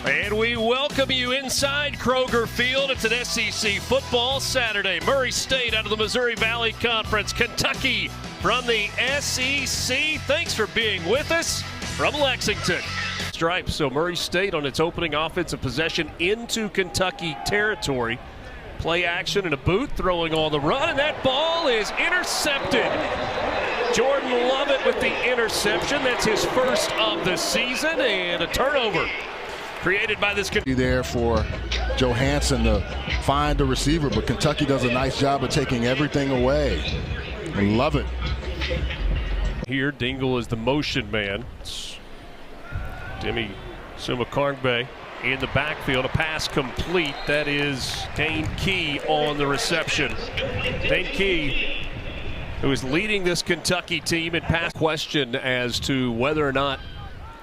And we welcome you inside Kroger Field. It's an SEC football Saturday. Murray State out of the Missouri Valley Conference. Kentucky from the SEC. Thanks for being with us from Lexington. Stripes, so Murray State on its opening offensive possession into Kentucky territory. Play action in a boot, throwing on the run, and that ball is intercepted. Jordan Lovett with the interception. That's his first of the season, and a turnover created by this. There for Johansson to find the receiver, but Kentucky does a nice job of taking everything away. I love it. Here, Dingle is the motion man. Demi Sumakarngbe in the backfield. A pass complete. That is Dane Key on the reception. Dane Key, who is leading this Kentucky team in pass. Question as to whether or not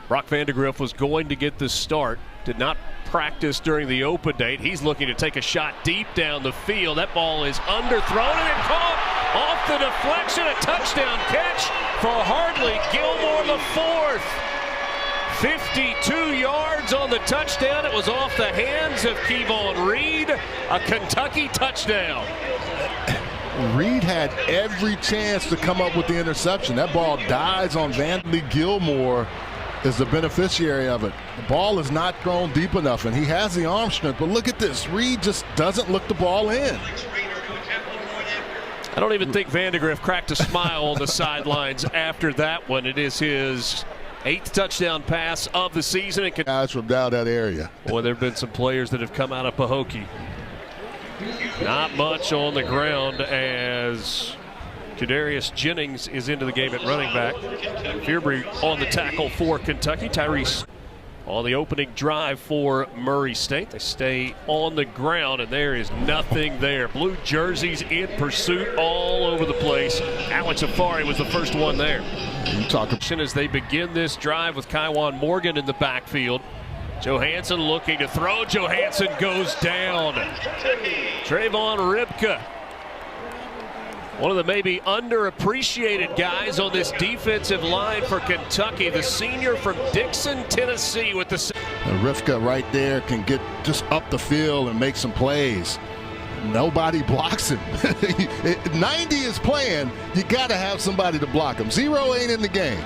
Brock Vandegrift was going to get the start. Did not practice during the open date. He's looking to take a shot deep down the field. That ball is underthrown and caught off the deflection. A touchdown catch for Hartley Gilmore, the fourth. 52 yards on the touchdown. It was off the hands of Kevon Reed. A Kentucky touchdown. Reed had every chance to come up with the interception. That ball dies on Hartley Gilmore. Is the beneficiary of it. The ball is not thrown deep enough, and he has the arm strength, but look at this. Reed just doesn't look the ball in. I don't even think Vandegrift cracked a smile on the sidelines after that one. It is his 8th touchdown pass of the season. Guys from down that area. Boy, there have been some players that have come out of Pahokee. Not much on the ground as Kadarius Jennings is into the game at running back. Fearbury on the tackle for Kentucky. Tyrese on the opening drive for Murray State. They stay on the ground, and there is nothing there. Blue jerseys in pursuit all over the place. Alex Afari was the first one there. As they begin this drive with Kaiwan Morgan in the backfield. Johansson looking to throw. Johansson goes down. Trayvon Ribka, one of the maybe underappreciated guys on this defensive line for Kentucky, the senior from Dixon, Tennessee with the... Rivka right there can get just up the field and make some plays. Nobody blocks him. 90 is playing. You got to have somebody to block him. 0 ain't in the game.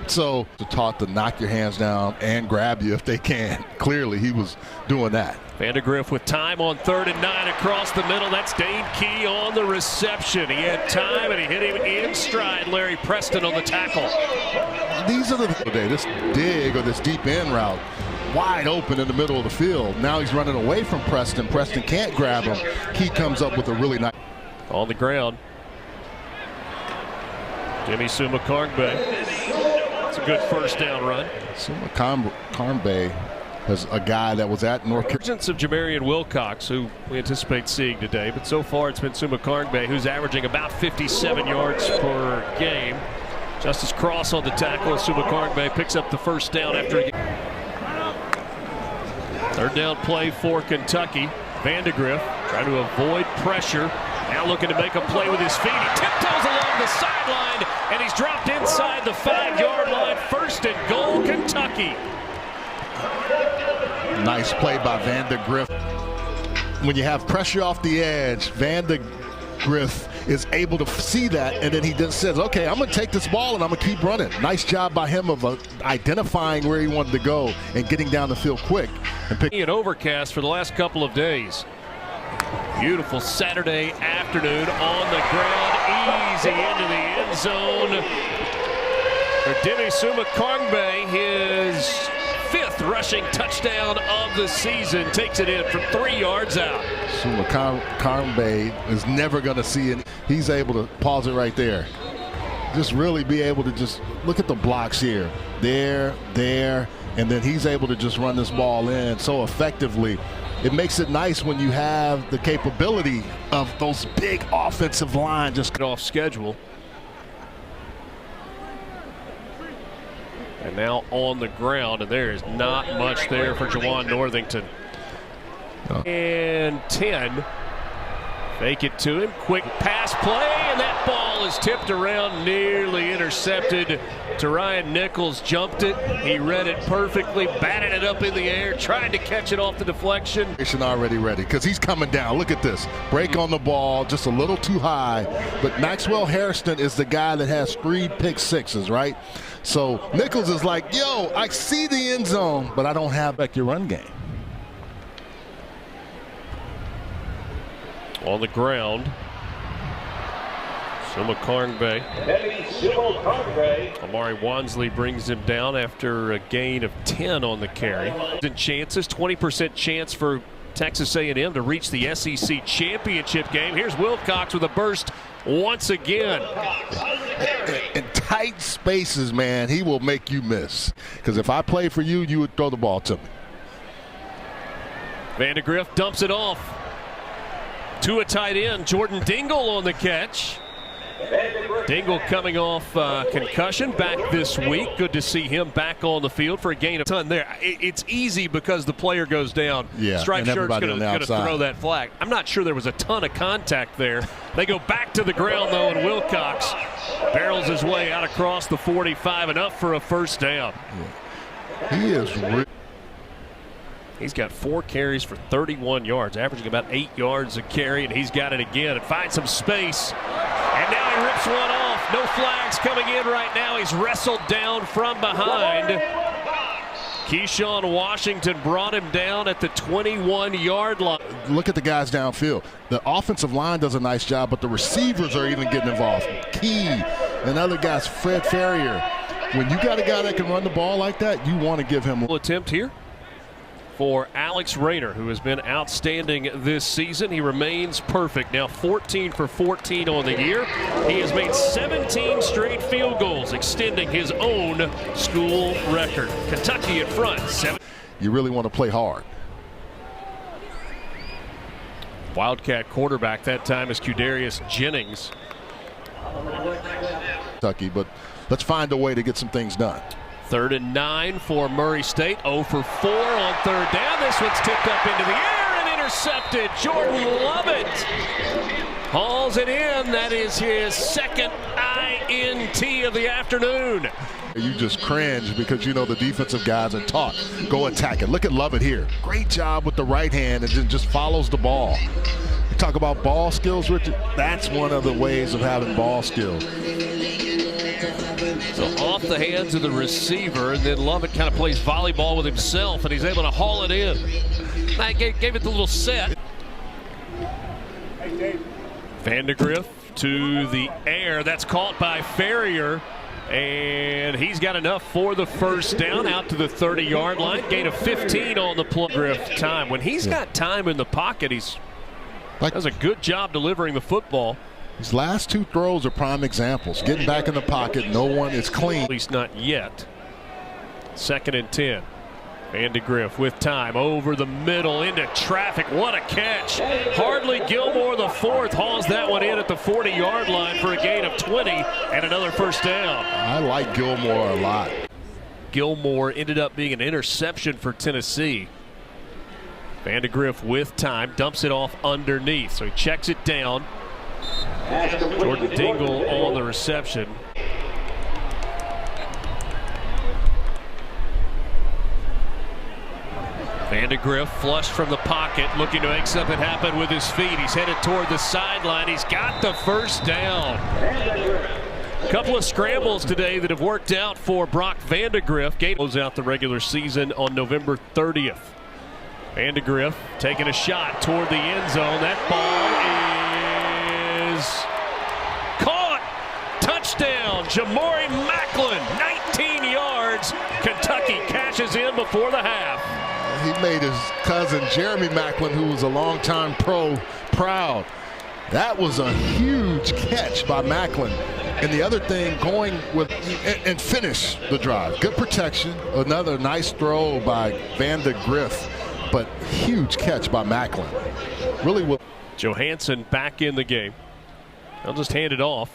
So they're taught to knock your hands down and grab you if they can. Clearly, he was doing that. Vandegrift with time on 3rd and 9 across the middle. That's Dane Key on the reception. He had time and he hit him in stride. Larry Preston on the tackle. These are this dig or this deep end route wide open in the middle of the field. Now he's running away from Preston. Preston can't grab him. Key comes up with a really nice. On the ground. Demi Sumakarngbe. It's a good first down run. Sumakarngbe as a guy that was at North Carolina. Emergence of Jamarian Wilcox, who we anticipate seeing today, but so far it's been Sumakarngbe, who's averaging about 57 yards per game. Justice Cross on the tackle. Sumakarngbe picks up the first down after a game. 3rd down play for Kentucky. Vandegrift trying to avoid pressure. Now looking to make a play with his feet. He tiptoes along the sideline, and he's dropped inside the 5-yard line. 1st and goal, Kentucky. Nice play by Vandegrift. When you have pressure off the edge, Vandegrift is able to see that, and then he just says, okay, I'm going to take this ball and I'm going to keep running. Nice job by him of identifying where he wanted to go and getting down the field quick. And an overcast for the last couple of days. Beautiful Saturday afternoon on the ground, easy into the end zone for Demi Sumakarngbe, his 5th rushing touchdown of the season. Takes it in from 3 yards out. Sumakarngbe is never going to see it. He's able to pause it right there. Just really be able to just look at the blocks here. There, and then he's able to just run this ball in so effectively. It makes it nice when you have the capability of those big offensive line just get off schedule. And now on the ground, and there is not much there for Jawan Northington. And 10 Fake it to him, quick pass play, and that ball is tipped around, nearly intercepted. To Ryan Nichols, jumped it, he read it perfectly, batted it up in the air, tried to catch it off the deflection. Already ready, because he's coming down. Look at this. Break on the ball, just a little too high. But Maxwell Hairston is the guy that has 3 pick sixes, right? So Nichols is like, yo, I see the end zone, but I don't have back your run game. On the ground, Suma Karngbe. Amari Wansley brings him down after a gain of 10 on the carry. Chances, 20% chance for Texas A&M to reach the SEC championship game. Here's Wilcox with a burst once again. In tight spaces, man, he will make you miss. Because if I play for you, you would throw the ball to me. Vandegrift dumps it off to a tight end. Jordan Dingle on the catch. Dingle coming off concussion back this week. Good to see him back on the field for a gain of ton there. It's easy because the player goes down. Yeah, Striped shirt's going to throw that flag. I'm not sure there was a ton of contact there. They go back to the ground, though, and Wilcox barrels his way out across the 45 and up for a first down. Yeah. He is He's got 4 carries for 31 yards, averaging about 8 yards a carry, and he's got it again and finds some space. And now he rips one off. No flags coming in right now. He's wrestled down from behind. Keyshawn Washington brought him down at the 21-yard line. Look at the guys downfield. The offensive line does a nice job, but the receivers are even getting involved. Key and other guys, Fred Ferrier. When you got a guy that can run the ball like that, you want to give him a attempt here for Alex Rayner, who has been outstanding this season. He remains perfect. Now 14 for 14 on the year. He has made 17 straight field goals, extending his own school record. Kentucky in front. You really want to play hard. Wildcat quarterback that time is Qdarius Jennings. Kentucky, but let's find a way to get some things done. 3rd and 9 for Murray State. 0 for 4 on 3rd down. This one's tipped up into the air and intercepted. Jordan Lovett hauls it in. That is his 2nd INT of the afternoon. You just cringe because you know the defensive guys are taught. Go attack it. Look at Lovett here. Great job with the right hand and just follows the ball. You talk about ball skills, Richard. That's one of the ways of having ball skills. So off the hands of the receiver, and then Lovett kind of plays volleyball with himself, and he's able to haul it in. I gave it the little set. Vandegrift to the air. That's caught by Ferrier, and he's got enough for the first down out to the 30-yard line. Gain of 15 on the play. Griff time. When he's got time in the pocket, he's does a good job delivering the football. His last 2 throws are prime examples. Getting back in the pocket, no one is clean. At least not yet. 2nd and 10. Vandegrift with time over the middle into traffic. What a catch. Hardly Gilmore, the 4th, hauls that one in at the 40-yard line for a gain of 20 and another first down. I like Gilmore a lot. Gilmore ended up being an interception for Tennessee. Vandegrift with time, dumps it off underneath. So he checks it down. Jordan Dingle on the reception. Vandegrift flushed from the pocket, looking to make something happen with his feet. He's headed toward the sideline. He's got the first down. A couple of scrambles today that have worked out for Brock Vandegrift. Close out the regular season on November 30th. Vandegrift taking a shot toward the end zone. That ball is caught. Touchdown, Jamori Macklin, 19 yards. Kentucky cashes in before the half. He made his cousin Jeremy Macklin, who was a longtime pro, proud. That was a huge catch by Macklin. And the other thing, going with and finish the drive. Good protection. Another nice throw by Vandegrift, but huge catch by Macklin. Really will. Johansson back in the game. They'll just hand it off.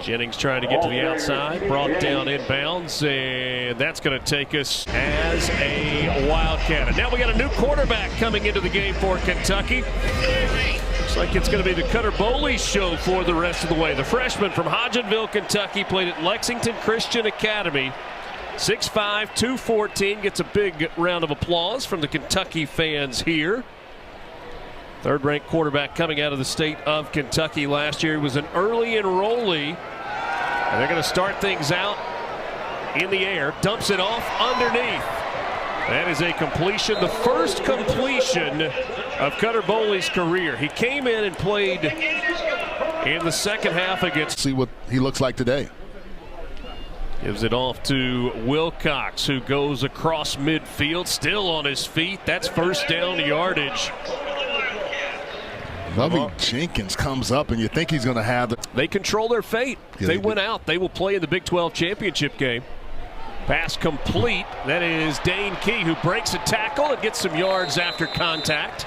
Jennings trying to get to the outside, brought down inbounds, and that's going to take us as a Wildcat. And now we got a new quarterback coming into the game for Kentucky. Looks like it's going to be the Cutter Boley show for the rest of the way. The freshman from Hodgenville, Kentucky, played at Lexington Christian Academy. 6'5", 214, gets a big round of applause from the Kentucky fans here. Third-ranked quarterback coming out of the state of Kentucky last year. He was an early enrollee. And they're going to start things out in the air. Dumps it off underneath. That is a completion. The first completion of Cutter Boley's career. He came in and played in the second half against. See what he looks like today. Gives it off to Wilcox, who goes across midfield, still on his feet. That's first down yardage. Lovey Jenkins comes up, and you think he's going to have it. They control their fate. Yeah, they went out. They will play in the Big 12 championship game. Pass complete. That is Dane Key, who breaks a tackle and gets some yards after contact.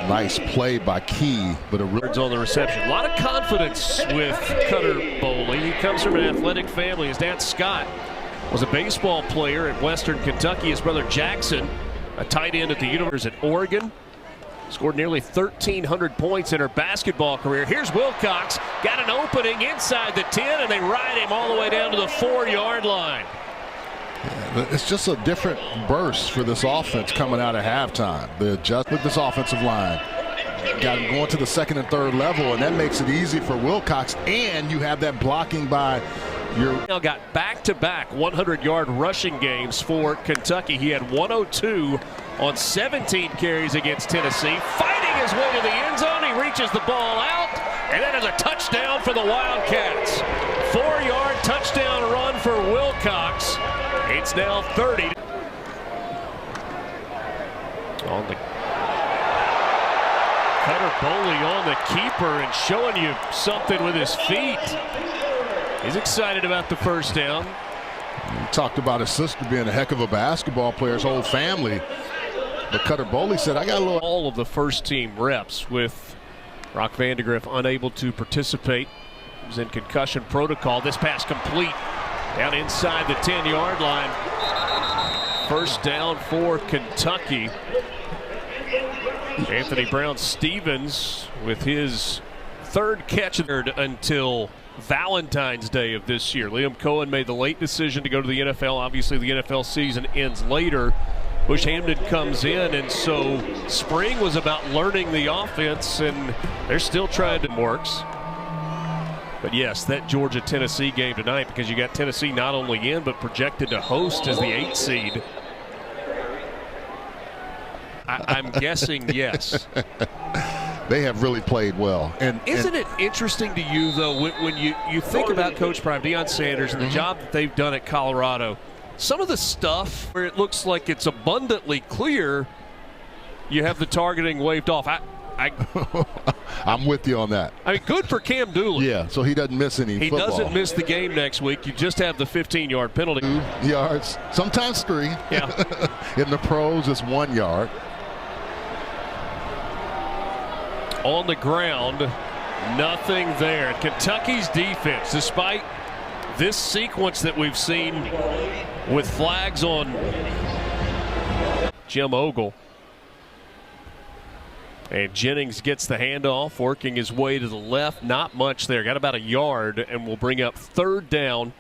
Nice play by Key, but a on the reception. A lot of confidence with Cutter Boley. He comes from an athletic family. His dad, Scott, was a baseball player at Western Kentucky. His brother, Jackson, a tight end at the University at Oregon. Scored nearly 1,300 points in her basketball career. Here's Wilcox. Got an opening inside the 10, and they ride him all the way down to the 4-yard line. Yeah, it's just a different burst for this offense coming out of halftime. The adjust with this offensive line. Got him going to the second and third level, and that makes it easy for Wilcox. And you have that blocking by your. Now got back-to-back 100-yard rushing games for Kentucky. He had 102 on 17 carries against Tennessee. Fighting his way to the end zone. He reaches the ball out, and that is a touchdown for the Wildcats. 4-yard touchdown run for Wilcox. It's now 30. On the Cutter Boley on the keeper and showing you something with his feet. He's excited about the first down. We talked about his sister being a heck of a basketball player, his whole family. But Cutter Boley said, I got a little. All of the first team reps with Brock Vandegrift unable to participate. He was in concussion protocol. This pass complete down inside the 10-yard line. First down for Kentucky. Anthony Brown-Stevens with his third catch until Valentine's Day of this year. Liam Cohen made the late decision to go to the NFL. Obviously, the NFL season ends later. Bush Hamden comes in, and so spring was about learning the offense, and they're still trying to works. But yes, that Georgia-Tennessee game tonight, because you got Tennessee not only in, but projected to host as the 8th seed. I'm guessing yes. They have really played well. And isn't it interesting to you, though, when you think about Coach Prime, Deion Sanders, and the job that they've done at Colorado, some of the stuff where it looks like it's abundantly clear, you have the targeting waved off. I'm with you on that. I mean, good for Cam Dooley. Yeah, so he doesn't miss any football. He doesn't miss the game next week. You just have the 15-yard penalty. 2 yards, sometimes 3. Yeah. In the pros, it's 1 yard. On the ground, nothing there. Kentucky's defense, despite this sequence that we've seen with flags on Jim Ogle. And Jennings gets the handoff, working his way to the left. Not much there. Got about a yard, and will bring up third down.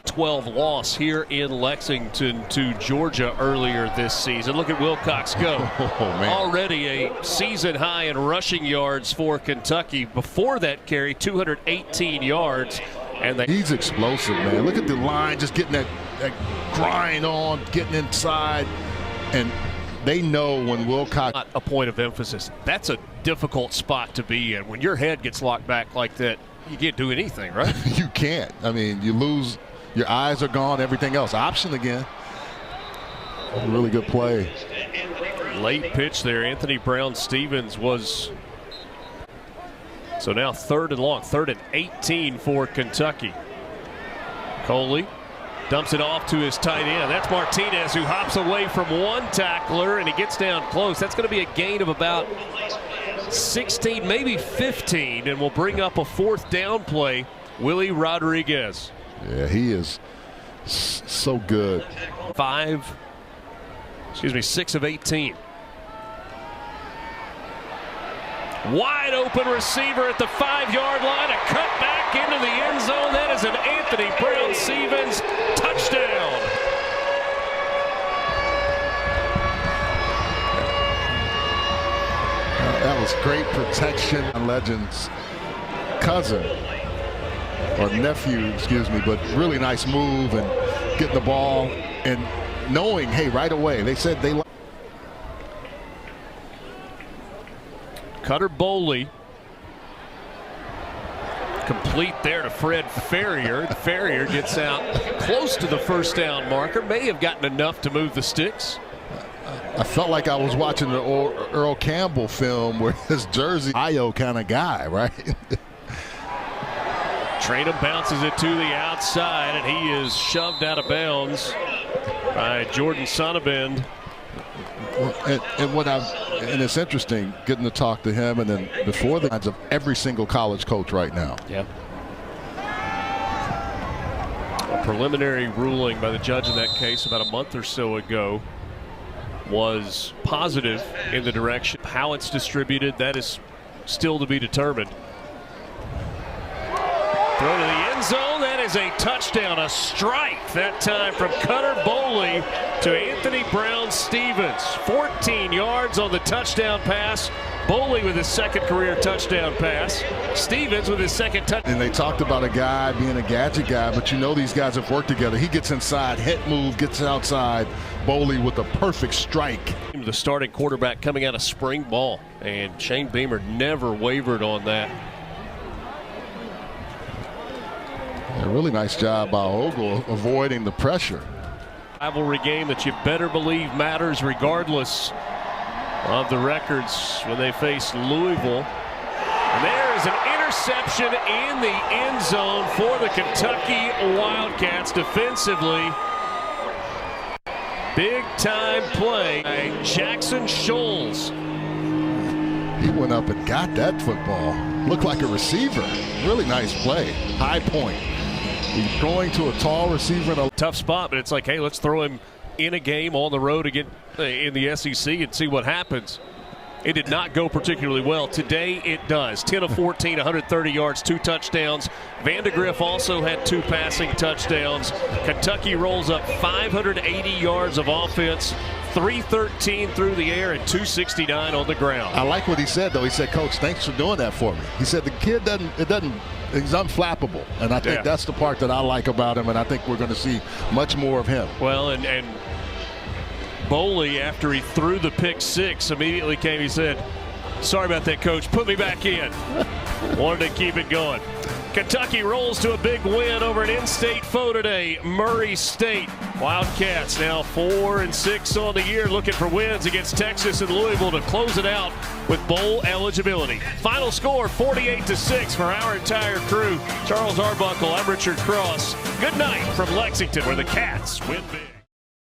12 loss here in Lexington to Georgia earlier this season. Look at Wilcox go. Oh, man. Already a season high in rushing yards for Kentucky. Before that carry, 218 yards. And he's explosive, man. Look at the line, just getting that grind on, getting inside. And they know when Wilcox. Not a point of emphasis. That's a difficult spot to be in. When your head gets locked back like that, you can't do anything, right? You can't. I mean, you lose. Your eyes are gone, everything else. Option again. Really good play. Late pitch there. Anthony Brown-Stevens was. So now 3rd and long. 3rd and 18 for Kentucky. Coley dumps it off to his tight end. That's Martinez, who hops away from one tackler, and he gets down close. That's going to be a gain of about 16, maybe 15, and will bring up a 4th down play. Willie Rodriguez. Yeah, he is so good. 6 of 18. Wide open receiver at the 5-yard line. A cut back into the end zone. That is an Anthony Brown-Stevens touchdown. That was great protection. Legend's cousin, or nephew, excuse me, but really nice move and getting the ball and knowing, hey, right away, they said they. Cutter Boley. Complete there to Fred Ferrier. Ferrier gets out close to the 1st down marker. May have gotten enough to move the sticks. I felt like I was watching the Earl Campbell film where his jersey, IO kind of guy, right? Traynham bounces it to the outside, and he is shoved out of bounds by Jordan Sonnabend. And it's interesting getting to talk to him, and then before the lines of every single college coach right now. Yeah. A preliminary ruling by the judge in that case about a month or so ago was positive in the direction. How it's distributed, that is still to be determined. Throw to the end zone. That is a touchdown, a strike that time from Cutter Boley to Anthony Brown-Stevens. 14 yards on the touchdown pass. Boley with his 2nd career touchdown pass. Stevens with his 2nd touchdown. And they talked about a guy being a gadget guy, but you know these guys have worked together. He gets inside, head move, gets outside. Boley with a perfect strike. The starting quarterback coming out of spring ball, and Shane Beamer never wavered on that. A really nice job by Ogle avoiding the pressure. Rivalry game that you better believe matters regardless of the records when they face Louisville. And there is an interception in the end zone for the Kentucky Wildcats defensively. Big time play by Jackson Scholes. He went up and got that football. Looked like a receiver. Really nice play. High point. He's going to a tall receiver in a tough spot, but it's like, hey, let's throw him in a game on the road again in the SEC and see what happens. It did not go particularly well. Today it does. 10 of 14, 130 yards, 2 touchdowns. Vandegrift also had 2 passing touchdowns. Kentucky rolls up 580 yards of offense, 313 through the air and 269 on the ground. I like what he said, though. He said, Coach, thanks for doing that for me. He said the kid he's unflappable. And I think that's the part that I like about him, and I think we're going to see much more of him. Well, and Boley, after he threw the pick 6, immediately came, he said, sorry about that, Coach, put me back in. Wanted to keep it going. Kentucky rolls to a big win over an in-state foe today, Murray State. Wildcats now 4-6 on the year, looking for wins against Texas and Louisville to close it out with bowl eligibility. Final score 48-6 for our entire crew. Charles Arbuckle, I'm Richard Cross. Good night from Lexington, where the Cats win big.